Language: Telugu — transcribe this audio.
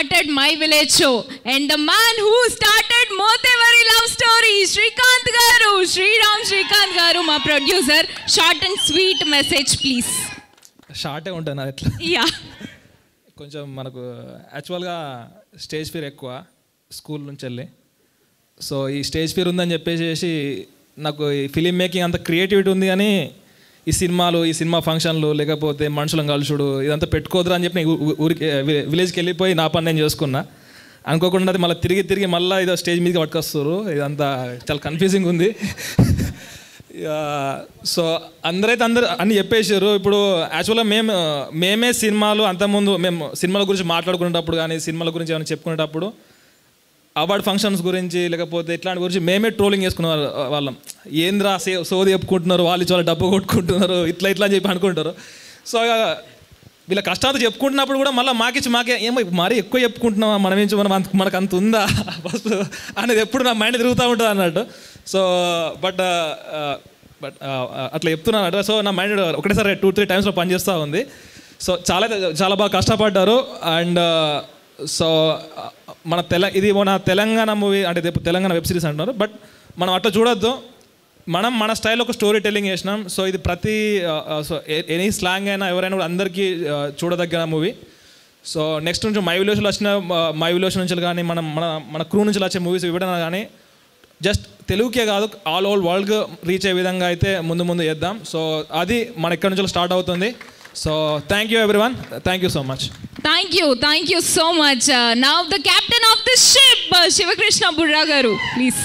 started My Village Show, and the man who started Motevari Love Story, Srikanth Garu, Sriram Srikanth Garu, my producer. Short and sweet message, please. షార్టే ఉంటుంది అది ఎట్లా Yeah. కొంచెం మనకు యాక్చువల్గా స్టేజ్ ఫియర్ ఎక్కువ స్కూల్ నుంచి వెళ్ళి. సో ఈ స్టేజ్ ఫియర్ ఉందని చెప్పేసి నాకు ఈ ఫిలిం మేకింగ్ అంత క్రియేటివిటీ ఉంది, కానీ ఈ సినిమా ఫంక్షన్లు లేకపోతే మనుషులను కలుసుడు ఇదంతా పెట్టుకోదురా అని చెప్పి ఊరికి విలేజ్కి వెళ్ళిపోయి నా పని నేను చేసుకున్నా. అనుకోకుండా అది మళ్ళీ తిరిగి మళ్ళీ ఇదో స్టేజ్ మీదకి పట్టుకొస్తారు. ఇదంతా చాలా కన్ఫ్యూజింగ్ ఉంది. సో అందరూ అన్నీ చెప్పేసారు. ఇప్పుడు యాక్చువల్గా మేమే సినిమాలు అంతకుముందు మేము సినిమాల గురించి మాట్లాడుకునేటప్పుడు కానీ సినిమాల గురించి ఏమైనా చెప్పుకునేటప్పుడు అవార్డ్ ఫంక్షన్స్ గురించి లేకపోతే ఇట్లాంటి గురించి మేమే ట్రోలింగ్ చేసుకునే వాళ్ళం. ఏంద్రా సోది చెప్పుకుంటున్నారు, వాళ్ళు చాలా డబ్బు కొట్టుకుంటున్నారు, ఇట్లా అని చెప్పి అనుకుంటారు. సో వీళ్ళ కష్టాలు చెప్పుకుంటున్నప్పుడు కూడా మళ్ళీ మాకే ఏమో మరీ ఎక్కువ చెప్పుకుంటున్నామా మనకు అంత ఉందా ఫస్ట్ అనేది ఎప్పుడు నా మైండ్ తిరుగుతూ ఉంటుంది అన్నట్టు. సో బట్ అట్లా చెప్తున్నాను అన్నట్టు. సో నా మైండ్ ఒకటేసారి 2-3 టైమ్స్లో పనిచేస్తూ ఉంది. సో చాలా బాగా కష్టపడ్డారు. అండ్ సో ఇది మన తెలంగాణ మూవీ అంటే తెలంగాణ వెబ్ సిరీస్ అంటున్నారు, బట్ మనం అట్లా చూడొద్దు. మన స్టైల్లో ఒక స్టోరీ టెల్లింగ్ చేసినాం. సో ఇది సో ఎనీ స్లాంగ్ అయినా ఎవరైనా కూడా అందరికీ చూడదగ్గ మూవీ. సో నెక్స్ట్ నుంచి మై విలేజ్ నుంచి కానీ మన క్రూ నుంచి వచ్చే మూవీస్ ఇవ్వడం కానీ జస్ట్ తెలుగుకే కాదు ఆల్ వరల్డ్కి రీచ్ అయ్యే విధంగా అయితే ముందు చేద్దాం. సో అది మన ఎక్కడి నుంచి స్టార్ట్ అవుతుంది. So thank you everyone. Thank you so much. Thank you so much. Now the captain of the ship, Shivakrishna Burra Garu, please.